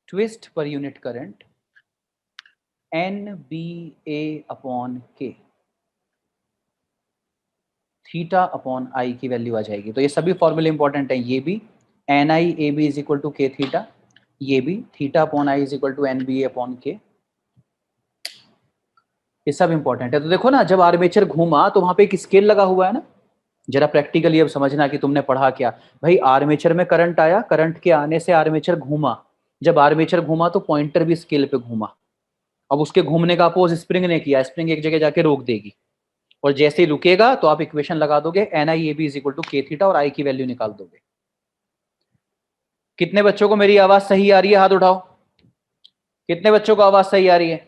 [SPEAKER 1] twist per unit current NBA upon के, थीटा अपॉन आई की वैल्यू आ जाएगी। तो ये सभी फॉर्मूले इंपॉर्टेंट है। ये भी NIAB is equal to K theta, ये भी theta upon I is equal to NBA upon K, ये सब इंपॉर्टेंट है। तो देखो ना, जब आर्मेचर घूमा तो वहां पे एक स्केल लगा हुआ है ना। जरा प्रैक्टिकली अब समझना कि तुमने पढ़ा क्या। भाई आर्मेचर में करंट आया, करंट के आने से आर्मेचर घूमा, जब आर्मेचर घूमा तो पॉइंटर भी स्केल पे घूमा। अब उसके घूमने का अपोज स्प्रिंग ने किया, स्प्रिंग एक जगह जाके रोक देगी, और जैसे ही रुकेगा तो आप इक्वेशन लगा दोगे NIAB is equal to K theta और आई की वैल्यू निकाल दोगे। कितने बच्चों को मेरी आवाज सही आ रही है? हाथ उठाओ। कितने बच्चों को आवाज सही आ रही है?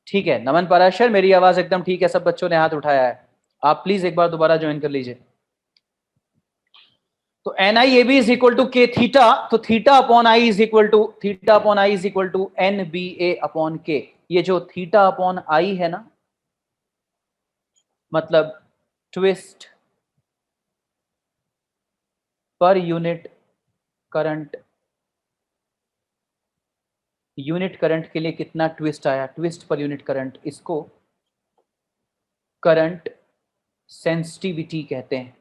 [SPEAKER 1] ठीक है, नमन पराशर, मेरी आवाज एकदम ठीक है, सब बच्चों ने हाथ उठाया है। आप प्लीज एक बार दोबारा ज्वाइन कर लीजिए। तो NIAB is equal to K theta, तो theta upon I is equal to, theta upon I is equal to NBA upon K. ये जो थीटा अपॉन आई है ना, मतलब twist per unit current, unit current के लिए कितना ट्विस्ट आया, ट्विस्ट पर यूनिट करंट, इसको करंट सेंसिटिविटी कहते हैं।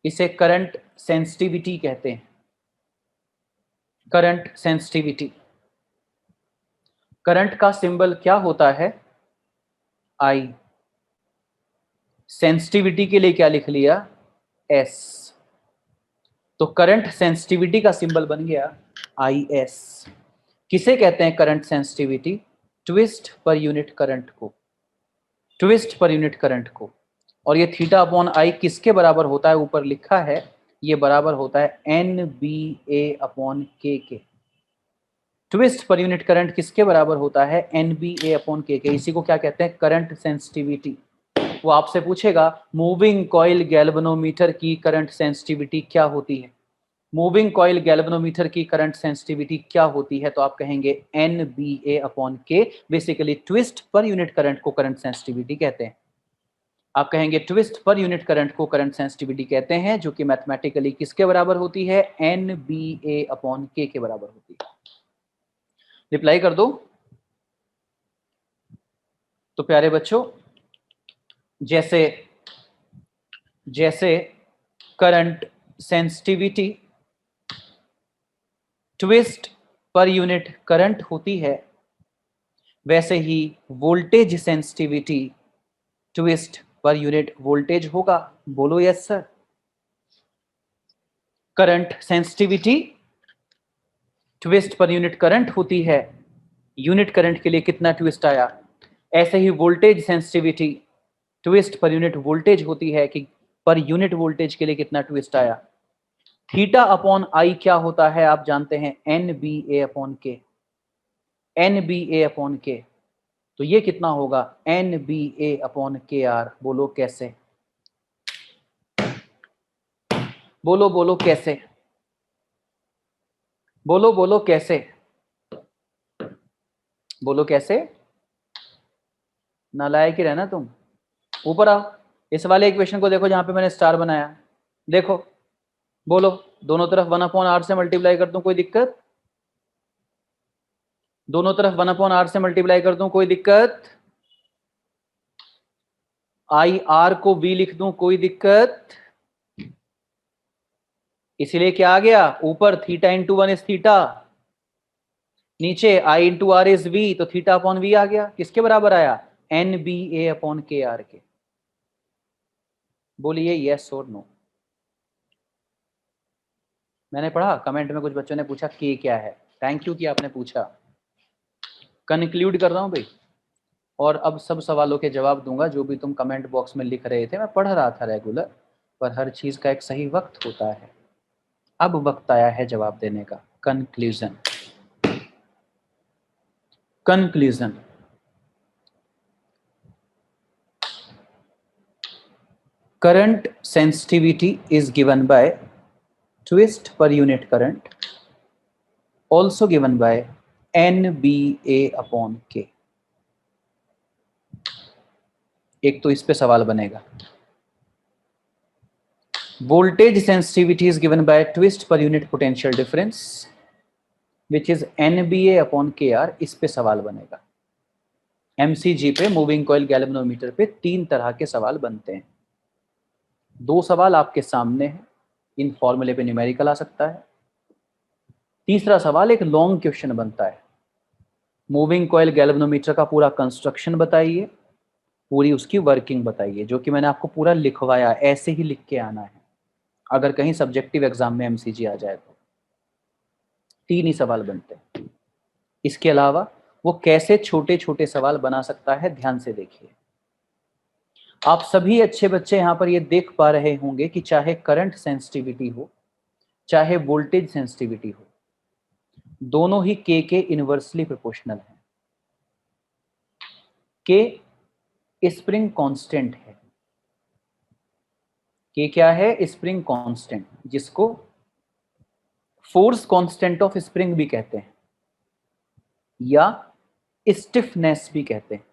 [SPEAKER 1] इसे करंट सेंसिटिविटी कहते हैं, करंट सेंसिटिविटी। करंट का सिंबल क्या होता है? आई। सेंसिटिविटी के लिए क्या लिख लिया? S। तो करंट सेंसिटिविटी का सिंबल बन गया IS। किसे कहते हैं current sensitivity? Twist per unit current को, ट्विस्ट पर यूनिट करंट को। और ये थीटा अपॉन आई किसके बराबर होता है? ऊपर लिखा है, ये बराबर होता है NBA अपॉन के। ट्विस्ट पर यूनिट करंट किसके बराबर होता है? NBA अपॉन के। इसी को क्या कहते हैं? Current sensitivity. वो आपसे पूछेगा मूविंग कॉइल गैल्वेनोमीटर की करंट सेंसिटिविटी क्या होती है? मूविंग कॉइल गैल्वेनोमीटर की करंट सेंसिटिविटी क्या होती है? तो आप कहेंगे NBA अपॉन के। Basically twist per unit current को करंट सेंसिटिविटी कहते हैं। आप कहेंगे ट्विस्ट पर यूनिट करंट को करंट सेंसिटिविटी कहते हैं, जो कि मैथमेटिकली किसके बराबर होती है? NBA अपॉन के बराबर होती है। रिप्लाई कर दो। तो प्यारे बच्चों, जैसे जैसे current sensitivity twist per unit current होती है, वैसे ही voltage sensitivity twist per unit voltage होगा। बोलो yes sir. Current sensitivity twist per unit current होती है, यूनिट करंट के लिए कितना ट्विस्ट आया। ऐसे ही voltage sensitivity twist per unit voltage होती है कि पर यूनिट वोल्टेज के लिए कितना ट्विस्ट आया। थीटा अपॉन आई क्या होता है आप जानते हैं, एन बी ए अपॉन के, एन बी ए अपॉन के। तो ये कितना होगा, एन बी ए अपॉन के आर। बोलो कैसे, बोलो बोलो कैसे, बोलो बोलो कैसे, बोलो कैसे। नालायक ही रहना तुम। ऊपर आओ, इस वाले इक्वेशन को देखो जहां पे मैंने स्टार बनाया, देखो। बोलो, दोनों तरफ 1/r से मल्टीप्लाई कर दूं कोई दिक्कत, दोनों तरफ 1/r से मल्टीप्लाई कर दूं कोई दिक्कत, आई आर को v लिख दूं कोई दिक्कत। इसीलिए क्या आ गया, ऊपर थीटा इंटू 1 इज थीटा, नीचे आई इंटू आर इज v, तो थीटा अपॉन v आ गया। किसके बराबर आया, एन बी ए अपॉन के आर के। बोलिए यस और नो। मैंने पढ़ा, कमेंट में कुछ बच्चों ने पूछा के क्या है, थैंक यू कि आपने पूछा। कंक्लूड कर रहा हूं भाई, और अब सब सवालों के जवाब दूंगा जो भी तुम कमेंट बॉक्स में लिख रहे थे। मैं पढ़ रहा था रेगुलर, पर हर चीज का एक सही वक्त होता है। अब वक्त आया है जवाब देने का। Conclusion, conclusion. Current sensitivity is given by twist per unit current, also given by NBA upon K। एक तो इस पे सवाल बनेगा। Voltage sensitivity is given by twist per unit potential difference which is NBA upon KR। इस पे सवाल बनेगा। MCG पे, मूविंग कॉइल गैल्वेनोमीटर पे 3 तरह के सवाल बनते हैं। 2 सवाल आपके सामने हैं, इन फॉर्मूले पे न्यूमेरिकल आ सकता है। तीसरा सवाल एक लॉन्ग क्वेश्चन बनता है, मूविंग कॉइल गैल्वेनोमीटर का पूरा कंस्ट्रक्शन बताइए, पूरी उसकी वर्किंग बताइए, जो कि मैंने आपको पूरा लिखवाया, ऐसे ही लिख के आना है अगर कहीं सब्जेक्टिव एग्जाम में एमसीजी आ जाए तो। 3 ही सवाल बनते हैं। इसके अलावा वो कैसे छोटे छोटे सवाल बना सकता है, ध्यान से देखिए। आप सभी अच्छे बच्चे यहां पर ये देख पा रहे होंगे कि चाहे करंट सेंसिटिविटी हो, चाहे वोल्टेज सेंसिटिविटी हो, दोनों ही के इनवर्सली प्रोपोर्शनल है। के स्प्रिंग कांस्टेंट है। के क्या है, स्प्रिंग कांस्टेंट, जिसको फोर्स कांस्टेंट ऑफ स्प्रिंग भी कहते हैं या स्टिफनेस भी कहते हैं।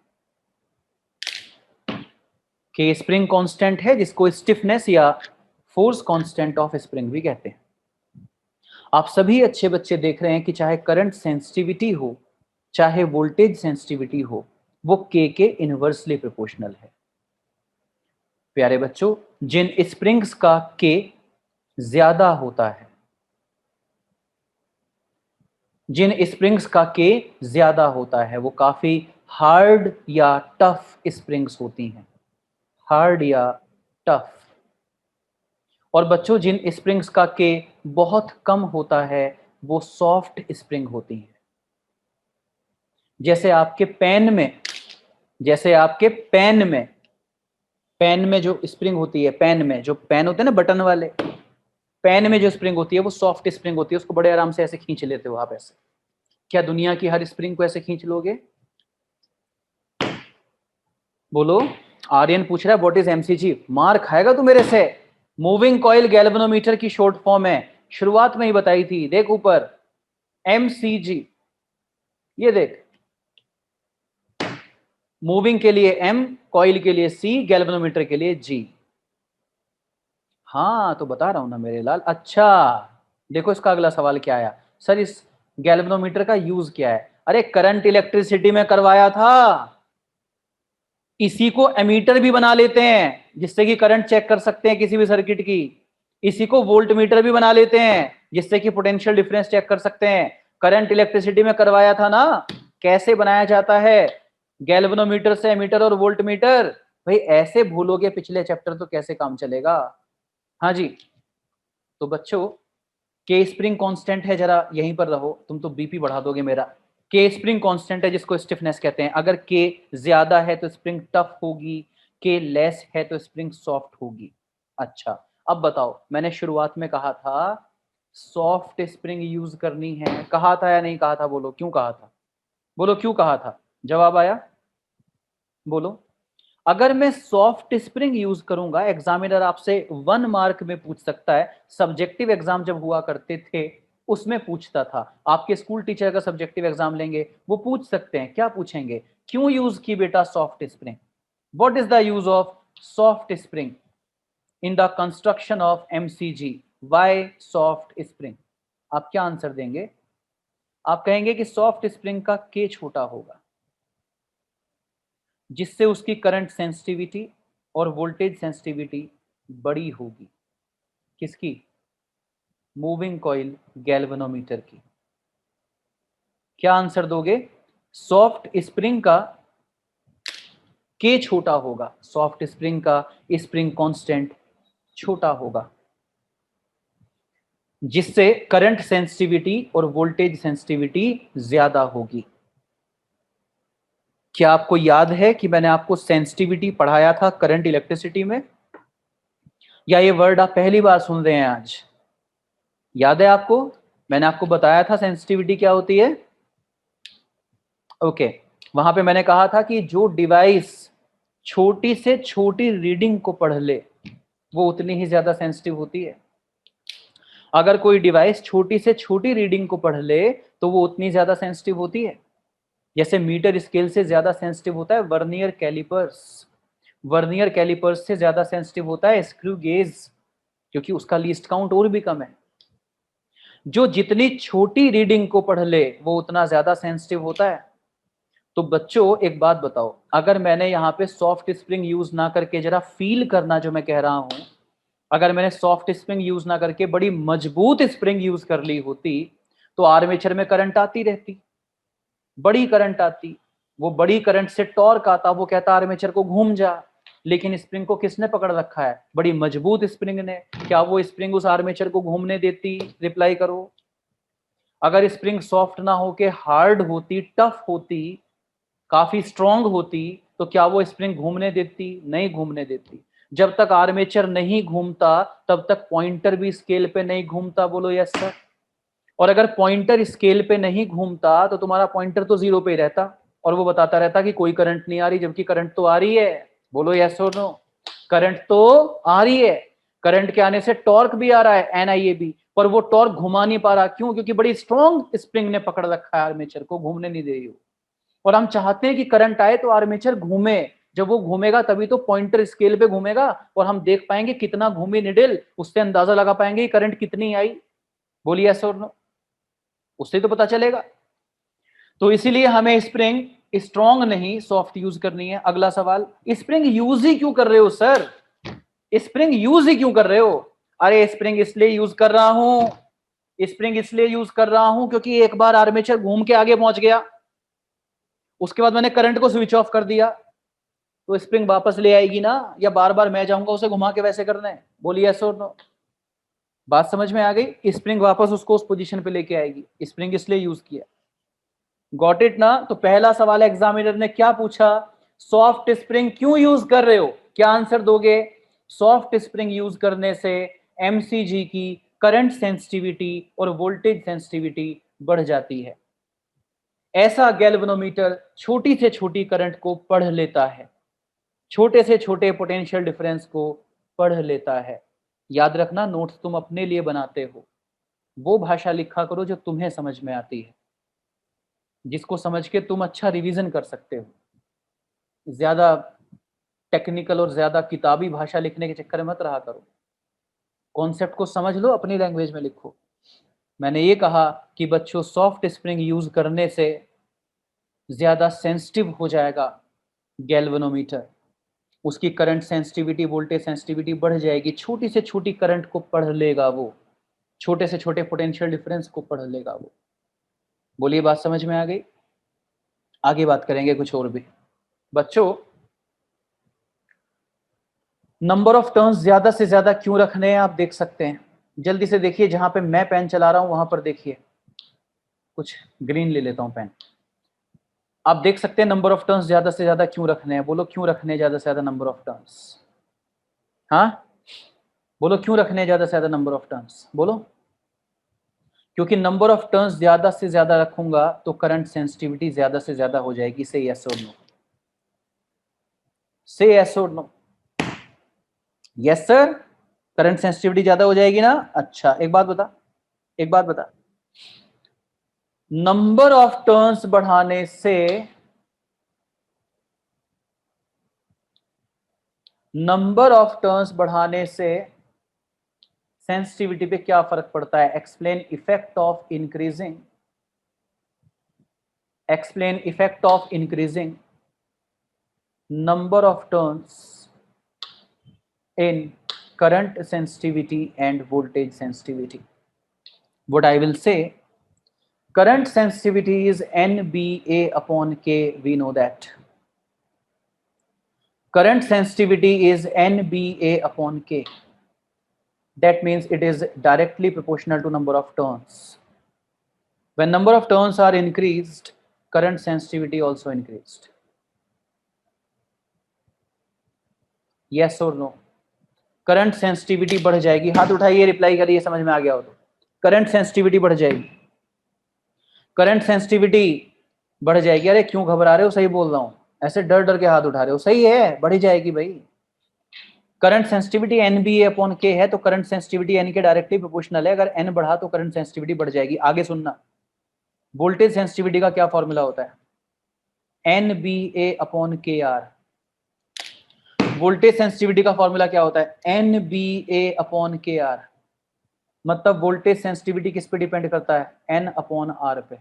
[SPEAKER 1] के स्प्रिंग कांस्टेंट है जिसको स्टिफनेस या फोर्स कांस्टेंट ऑफ स्प्रिंग भी कहते हैं। आप सभी अच्छे बच्चे देख रहे हैं कि चाहे करंट सेंसिटिविटी हो, चाहे वोल्टेज सेंसिटिविटी हो, वो के इनवर्सली प्रोपोर्शनल है। प्यारे बच्चों, जिन स्प्रिंग्स का के ज्यादा होता है, जिन स्प्रिंग्स का के ज्यादा होता है, वो काफी हार्ड या टफ स्प्रिंग्स होती हैं, हार्ड या टफ। और बच्चों, जिन स्प्रिंग्स का के बहुत कम होता है, वो सॉफ्ट स्प्रिंग होती हैं। जैसे आपके पेन में, जैसे आपके पेन में, पेन में जो स्प्रिंग होती है, पेन में जो पेन होते हैं ना बटन वाले, पेन में जो स्प्रिंग होती है वो सॉफ्ट स्प्रिंग होती है, उसको बड़े आराम से ऐसे खींच लेते हो आप ऐसे। क्या दुनिया की हर स्प्रिंग को ऐसे खींच लोगे? बोलो। आर्यन पूछ रहा है व्हाट इज एमसीजी। मार खाएगा तू मेरे से। मूविंग कॉइल गैल्वेनोमीटर की शॉर्ट फॉर्म है, शुरुआत में ही बताई थी, देख ऊपर, एमसीजी। ये देख, मूविंग के लिए एम, कॉइल के लिए सी, गैल्वेनोमीटर के लिए जी। हाँ तो बता रहा हूं ना मेरे लाल। अच्छा देखो इसका अगला सवाल क्या आया, सर इस गैल्वेनोमीटर का यूज क्या है? अरे करंट इलेक्ट्रिसिटी में करवाया था, इसी को एमीटर भी बना लेते हैं जिससे कि करंट चेक कर सकते हैं किसी भी सर्किट की। इसी को वोल्ट मीटर भी बना लेते हैं जिससे कि पोटेंशियल डिफरेंस चेक कर सकते हैं। करंट इलेक्ट्रिसिटी में करवाया था ना। कैसे बनाया जाता है गैल्वेनोमीटर से एमीटर और वोल्ट मीटर? भाई ऐसे भूलोगे पिछले चैप्टर तो कैसे काम चलेगा। हाँ जी, तो बच्चों के स्प्रिंग कांस्टेंट है, जरा यहीं पर रहो, तुम तो बीपी बढ़ा दोगे मेरा। के स्प्रिंग कांस्टेंट है जिसको स्टिफनेस कहते हैं। अगर के ज्यादा है तो स्प्रिंग टफ होगी, के लेस है तो स्प्रिंग सॉफ्ट होगी। अच्छा, अब बताओ, मैंने शुरुआत में कहा था सॉफ्ट स्प्रिंग यूज करनी है, कहा था या नहीं कहा था? बोलो क्यों कहा था, बोलो क्यों कहा था, जवाब आया, बोलो। अगर मैं सॉफ्ट स्प्रिंग यूज करूंगा, एग्जामिनर आपसे 1 मार्क में पूछ सकता है। सब्जेक्टिव एग्जाम जब हुआ करते थे उसमें पूछता था। आपके स्कूल टीचर का सब्जेक्टिव एग्जाम लेंगे, वो पूछ सकते हैं, क्या पूछेंगे, क्यों यूज की बेटा soft spring, what is the use of soft spring in the construction of MCG, why soft spring. आप क्या आंसर देंगे? आप कहेंगे कि सॉफ्ट स्प्रिंग का के छोटा होगा, जिससे उसकी करंट सेंसिटिविटी और वोल्टेज सेंसिटिविटी बड़ी होगी। किसकी? मूविंग कॉइल गैल्वेनोमीटर की। क्या आंसर दोगे? सॉफ्ट स्प्रिंग का के छोटा होगा, सॉफ्ट स्प्रिंग का स्प्रिंग कांस्टेंट छोटा होगा, जिससे करंट सेंसिटिविटी और वोल्टेज सेंसिटिविटी ज्यादा होगी। क्या आपको याद है कि मैंने आपको सेंसिटिविटी पढ़ाया था करंट इलेक्ट्रिसिटी में, या ये वर्ड आप पहली बार सुन रहे हैं आज? याद है आपको? मैंने आपको बताया था सेंसिटिविटी क्या होती है। ओके, वहां पे मैंने कहा था कि जो डिवाइस छोटी से छोटी रीडिंग को पढ़ ले वो उतनी ही ज्यादा सेंसिटिव होती है। अगर कोई डिवाइस छोटी से छोटी रीडिंग को पढ़ ले तो वो उतनी ज्यादा सेंसिटिव होती है। जैसे मीटर स्केल से ज्यादा सेंसिटिव होता है वर्नियर कैलिपर्स, वर्नियर कैलिपर्स से ज्यादा सेंसिटिव होता है स्क्रू गेज, क्योंकि उसका लीस्ट काउंट और भी कम है। जो जितनी छोटी रीडिंग को पढ़ ले वो उतना ज्यादा सेंसिटिव होता है। तो बच्चों एक बात बताओ, अगर मैंने यहाँ पे सॉफ्ट स्प्रिंग यूज ना करके, जरा फील करना जो मैं कह रहा हूं, अगर मैंने सॉफ्ट स्प्रिंग यूज ना करके बड़ी मजबूत स्प्रिंग यूज कर ली होती तो आर्मेचर में करंट आती रहती, बड़ी करंट आती, वो बड़ी करंट से टॉर्क आता, वो कहता आर्मेचर को घूम जा। लेकिन स्प्रिंग को किसने पकड़ रखा है? बड़ी मजबूत स्प्रिंग ने। क्या वो स्प्रिंग उस आर्मेचर को घूमने देती? रिप्लाई करो। अगर स्प्रिंग सॉफ्ट ना होके हार्ड होती, टफ होती, काफी स्ट्रांग होती, तो क्या वो स्प्रिंग घूमने देती? नहीं घूमने देती। जब तक आर्मेचर नहीं घूमता तब तक पॉइंटर भी स्केल पे नहीं घूमता। बोलो यस सर। और अगर पॉइंटर स्केल पे नहीं घूमता तो तुम्हारा पॉइंटर तो जीरो पे ही रहता और वो बताता रहता कि कोई करंट नहीं आ रही, जबकि करंट तो आ रही है। बोलो यस और नो। करंट तो आ रही है, करंट के आने से टॉर्क भी आ रहा है NIAB, पर वो टॉर्क घुमा नहीं पा रहा। क्यों? क्योंकि बड़ी स्ट्रॉन्ग स्प्रिंग ने पकड़ रखा है आर्मेचर को, घूमने नहीं दे रही हो। और हम चाहते हैं कि करंट आए तो आर्मेचर घूमे, जब वो घूमेगा तभी तो पॉइंटर स्केल पे घूमेगा और हम देख पाएंगे कितना घूमी निडल, उससे अंदाजा लगा पाएंगे करंट कितनी आई। बोलिए यस और नो, उससे तो पता चलेगा। तो इसीलिए हमें स्प्रिंग स्ट्रॉन्ग नहीं सॉफ्ट यूज करनी है। अगला सवाल, स्प्रिंग यूज ही क्यों कर रहे हो सर? स्प्रिंग यूज ही क्यों कर रहे हो? अरे स्प्रिंग इसलिए यूज कर रहा हूं, स्प्रिंग इसलिए यूज कर रहा हूं क्योंकि एक बार आर्मेचर घूम के आगे पहुंच गया, उसके बाद मैंने करंट को स्विच ऑफ कर दिया, तो स्प्रिंग वापस ले आएगी ना, या बार बार मैं जाऊंगा उसे घुमा के वैसे करने? बोलिए यस और नो। बात समझ में आ गई? स्प्रिंग वापस उसको उस पोजीशन पे लेके आएगी, स्प्रिंग इसलिए यूज किया। गॉट इट ना? तो पहला सवाल एग्जामिनर ने क्या पूछा? सॉफ्ट स्प्रिंग क्यों यूज कर रहे हो? क्या आंसर दोगे? सॉफ्ट स्प्रिंग यूज करने से एमसीजी की करंट सेंसिटिविटी और वोल्टेज सेंसिटिविटी बढ़ जाती है। ऐसा गैल्वेनोमीटर छोटी से छोटी करंट को पढ़ लेता है, छोटे से छोटे पोटेंशियल डिफरेंस को पढ़ लेता है। याद रखना, नोट्स तुम अपने लिए बनाते हो, वो भाषा लिखा करो जो तुम्हें समझ में आती है, जिसको समझ के तुम अच्छा रिवीजन कर सकते हो। ज्यादा टेक्निकल और ज्यादा किताबी भाषा लिखने के चक्कर में मत रहा करो। कॉन्सेप्ट को समझ लो, अपनी लैंग्वेज में लिखो। मैंने ये कहा कि बच्चों सॉफ्ट स्प्रिंग यूज करने से ज्यादा सेंसिटिव हो जाएगा गैल्वेनोमीटर, उसकी करंट सेंसिटिविटी वोल्टेज सेंसिटिविटी बढ़ जाएगी, छोटी से छोटी करंट को पढ़ लेगा वो, छोटे से छोटे पोटेंशियल डिफरेंस को पढ़ लेगा वो। बोलिए बात समझ में आ गई? आगे बात करेंगे कुछ और भी। बच्चों नंबर ऑफ टर्न्स ज्यादा से ज्यादा क्यों रखने हैं आप देख सकते हैं, जल्दी से देखिए, जहां पे मैं पेन चला रहा हूं वहां पर देखिए, कुछ ग्रीन ले लेता हूं पेन। आप देख सकते हैं नंबर ऑफ टर्न्स ज्यादा से ज्यादा क्यों रखने हैं, बोलो क्यों रखने हैं ज्यादा से ज्यादा नंबर ऑफ टर्न्स? हाँ बोलो क्यों रखने हैं ज्यादा से ज्यादा नंबर ऑफ टर्न्स, बोलो। क्योंकि नंबर ऑफ टर्न्स ज्यादा से ज्यादा रखूंगा तो करंट सेंसिटिविटी ज्यादा से ज्यादा हो जाएगी। से यस और नो, से यस और no. Yes sir, current sensitivity ज्यादा हो जाएगी ना। अच्छा एक बात बता, एक बात बता, नंबर ऑफ टर्न्स बढ़ाने से, नंबर ऑफ टर्न्स बढ़ाने से सेंसिटिविटी पे क्या फर्क पड़ता है? Explain effect of increasing, explain effect of increasing number of turns in current sensitivity and voltage sensitivity. What I will say, current sensitivity is NBA upon K, we know that. Current sensitivity is NBA upon K. That means it is directly proportional to number of turns. When number of turns are increased, current sensitivity also increased. Yes or no? Current sensitivity बढ़ जाएगी, हाथ उठाइए, reply करिए, समझ में आ गया हो तो। करंट सेंसिटिविटी बढ़ जाएगी, करंट सेंसिटिविटी बढ़ जाएगी। अरे क्यों घबरा रहे हो, सही बोल रहा हूं, ऐसे डर डर के हाथ उठा रहे हो, सही है, बढ़ी जाएगी भाई। Current sensitivity NBA upon K है, तो करंट सेंसिटिविटी N के डायरेक्टली प्रोपोर्शनल है। अगर N बढ़ा तो करंट सेंसिटिविटी बढ़ जाएगी। आगे सुनना, वोल्टेज सेंसिटिविटी का क्या फॉर्मूला होता है? NBA upon KR। Voltage sensitivity का फॉर्मूला क्या होता है? NBA upon KR। मतलब वोल्टेज सेंसिटिविटी किस पे डिपेंड करता है? N अपॉन R पे।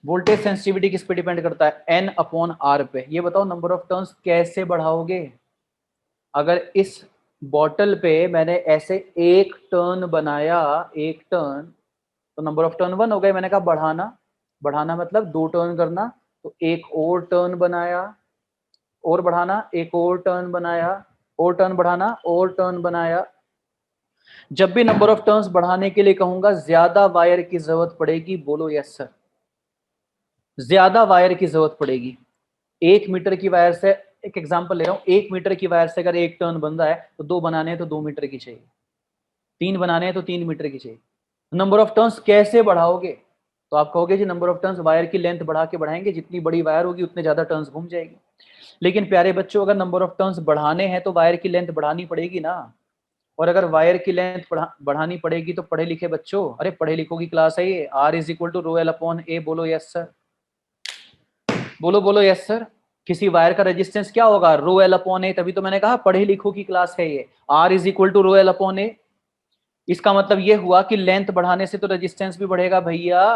[SPEAKER 1] वोल्टेज सेंसिटिविटी किस पे डिपेंड करता है? N अपॉन R पे। ये बताओ नंबर ऑफ टर्न्स कैसे बढ़ाओगे? अगर इस बॉटल पे मैंने ऐसे एक टर्न बनाया, एक टर्न, तो नंबर ऑफ टर्न 1 हो गए। मैंने कहा बढ़ाना, बढ़ाना मतलब 2 टर्न करना, तो एक और टर्न बनाया, और बढ़ाना, एक और टर्न बनाया, और टर्न बढ़ाना, और टर्न बनाया। जब भी नंबर ऑफ टर्न्स बढ़ाने के लिए कहूंगा ज्यादा वायर की जरूरत पड़ेगी, बोलो यस सर। ज्यादा वायर की जरूरत पड़ेगी। 1 मीटर की वायर से, एक एग्जांपल ले रहा हूं, 1 मीटर की वायर से अगर एक टर्न बन रहा है तो 2 बनाने हैं तो 2 मीटर की चाहिए, 3 बनाने हैं तो 3 मीटर की चाहिए। नंबर ऑफ टर्न्स कैसे बढ़ाओगे? तो आप कहोगे जी नंबर ऑफ टर्न्स वायर की लेंथ बढ़ा के बढ़ाएंगे, जितनी बड़ी वायर होगी उतने ज्यादा टर्न्स घूम जाएगी। लेकिन प्यारे बच्चों, अगर नंबर ऑफ टर्न्स बढ़ाने हैं तो वायर की लेंथ बढ़ानी पड़ेगी ना। और अगर वायर की लेंथ बढ़ानी पड़ेगी तो पढ़े लिखे बच्चों, अरे पढ़े लिखों की क्लास है ये, R is equal to rho L upon A. बोलो यस सर, बोलो बोलो यस सर। किसी वायर का रेजिस्टेंस क्या होगा? Rho L upon A. तभी तो मैंने कहा पढ़े लिखों की क्लास है ये। R is equal to rho L upon A. इसका मतलब ये हुआ कि लेंथ बढ़ाने से तो रेजिस्टेंस भी बढ़ेगा भैया।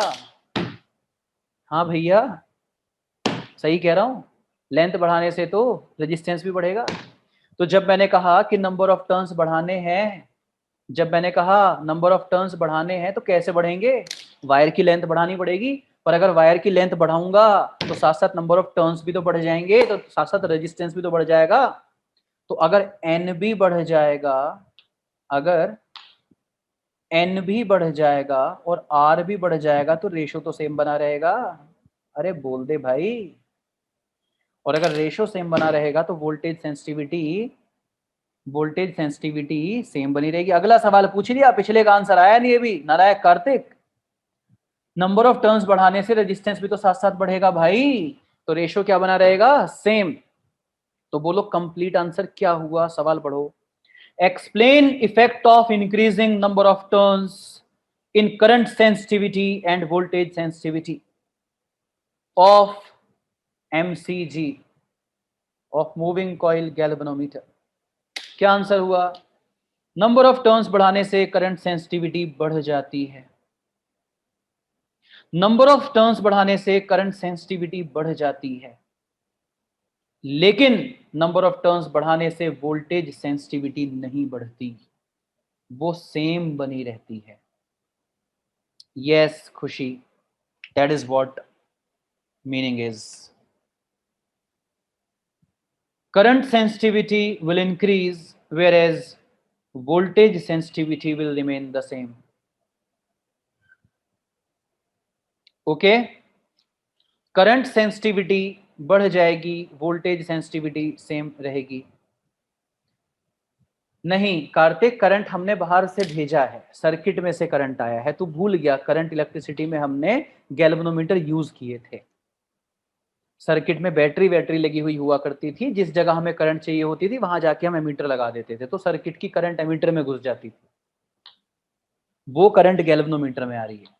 [SPEAKER 1] हाँ भैया, सही कह रहा हूं, लेंथ बढ़ाने से तो रेजिस्टेंस भी बढ़ेगा। तो जब मैंने कहा कि नंबर ऑफ टर्न्स बढ़ाने हैं, जब मैंने कहा नंबर ऑफ टर्न्स बढ़ाने हैं तो कैसे बढ़ेंगे? वायर की लेंथ बढ़ानी पड़ेगी। पर अगर वायर की लेंथ बढ़ाऊंगा तो साथ साथ नंबर ऑफ टर्न्स भी तो बढ़ जाएंगे, तो साथ साथ रेजिस्टेंस भी तो बढ़ जाएगा। तो अगर एन भी बढ़ जाएगा, अगर एन भी बढ़ जाएगा और आर भी बढ़ जाएगा तो रेशो तो सेम बना रहेगा। अरे बोल दे भाई। और अगर रेशो सेम बना रहेगा तो voltage sensitivity, voltage sensitivity same बनी रहेगी। अगला सवाल पूछ लिया, पिछले का आंसर आया नहीं अभी, Narayan Kartik. Number of turns बढ़ाने से रेजिस्टेंस भी तो साथ साथ बढ़ेगा भाई, तो रेशो क्या बना रहेगा? सेम। तो बोलो कंप्लीट आंसर क्या हुआ? सवाल पढ़ो। Explain effect of increasing number of turns in current sensitivity end voltage sensitivity of MCG, of moving coil galvanometer. क्या आंसर हुआ? नंबर ऑफ टर्न्स बढ़ाने से करंट सेंसिटिविटी बढ़ जाती है। नंबर ऑफ टर्न्स बढ़ाने से करंट सेंसिटिविटी बढ़ जाती है, लेकिन नंबर ऑफ टर्न्स बढ़ाने से वोल्टेज सेंसिटिविटी नहीं बढ़ती, वो सेम बनी रहती है। यस खुशी, that is what meaning is. current sensitivity will increase whereas voltage sensitivity will remain the same. Okay, current sensitivity बढ़ जाएगी, वोल्टेज सेंसिटिविटी सेम रहेगी। नहीं कार्तिक, करंट हमने बाहर से भेजा है, सर्किट में से करंट आया है, तू भूल गया करंट इलेक्ट्रिसिटी में हमने गैल्वेनोमीटर यूज किए थे। सर्किट में बैटरी लगी हुई हुआ करती थी, जिस जगह हमें करंट चाहिए होती थी वहां जाके हम एमीटर लगा देते थे, तो सर्किट की करंट एमीटर में घुस जाती थी। वो करंट गैल्वेनोमीटर में आ रही है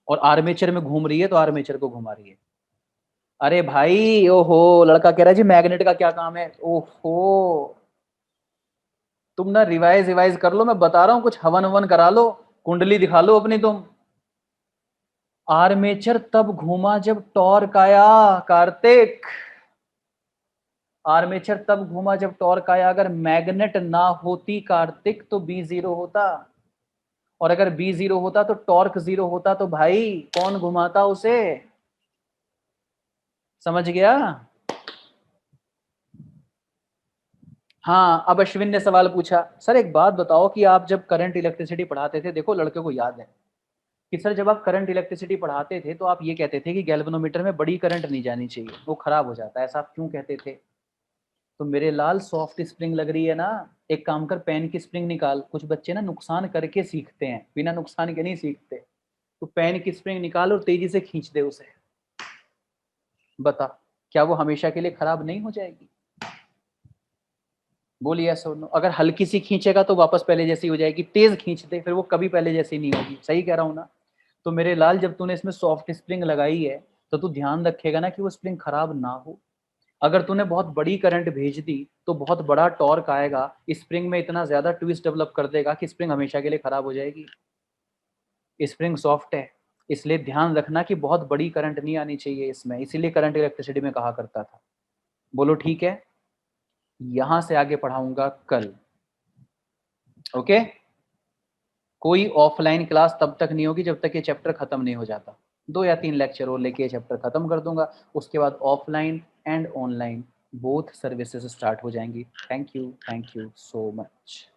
[SPEAKER 1] और आर्मेचर में घूम रही है, तो आर्मेचर को घुमा रही है। अरे भाई, ओहो, लड़का कह रहा है जी मैग्नेट का क्या काम है। ओहो, तुम ना रिवाइज कर लो, मैं बता रहा हूं, कुछ हवन हवन करा लो, कुंडली दिखा लो अपनी तुम। आर्मेचर तब घूमा जब टॉर्क आया कार्तिक, आर्मेचर तब घूमा जब टॉर्क आया। अगर मैग्नेट ना होती कार्तिक तो बी जीरो होता, और अगर बी जीरो होता तो टॉर्क जीरो होता, तो भाई कौन घुमाता उसे? समझ गया? हाँ, अब अश्विन ने सवाल पूछा, सर एक बात बताओ कि आप जब करंट इलेक्ट्रिसिटी पढ़ाते थे, देखो लड़के को याद है कि सर जब आप करंट इलेक्ट्रिसिटी पढ़ाते थे तो आप ये कहते थे कि गैल्वेनोमीटर में बड़ी करंट नहीं जानी चाहिए, वो खराब हो जाता है, ऐसा आप क्यों कहते थे? तो मेरे लाल सॉफ्ट स्प्रिंग लग रही है ना, एक काम कर, पेन की स्प्रिंग निकाल। कुछ बच्चे ना नुकसान करके सीखते हैं, बिना नुकसान के नहीं सीखते। तो पेन की स्प्रिंग निकाल और तेजी से खींच दे उसे, बता क्या वो हमेशा के लिए खराब नहीं हो जाएगी? बोलिए यस और नो। अगर हल्की सी खींचेगा तो वापस पहले जैसी हो जाएगी, तेज खींच दे फिर वो कभी पहले जैसी नहीं होगी। सही कह रहा हूं ना? तो मेरे लाल, जब तूने इसमें सॉफ्ट स्प्रिंग लगाई है तो तू ध्यान रखेगा ना कि वो स्प्रिंग खराब ना हो। अगर तूने बहुत बड़ी करंट भेज दी तो बहुत बड़ा टॉर्क आएगा, स्प्रिंग में इतना ज्यादा ट्विस्ट डेवलप कर देगा कि स्प्रिंग हमेशा के लिए खराब हो जाएगी। स्प्रिंग सॉफ्ट है, इसलिए ध्यान रखना कि बहुत बड़ी करंट नहीं आनी चाहिए इसमें, इसीलिए करंट इलेक्ट्रिसिटी में कहा करता था। बोलो ठीक है? यहां से आगे पढ़ाऊंगा कल। ओके, कोई ऑफलाइन क्लास तब तक नहीं होगी जब तक ये चैप्टर खत्म नहीं हो जाता। 2 या 3 लेक्चर और लेके ये चैप्टर खत्म कर दूंगा, उसके बाद offline and online both services start हो जाएंगी। Thank you so much.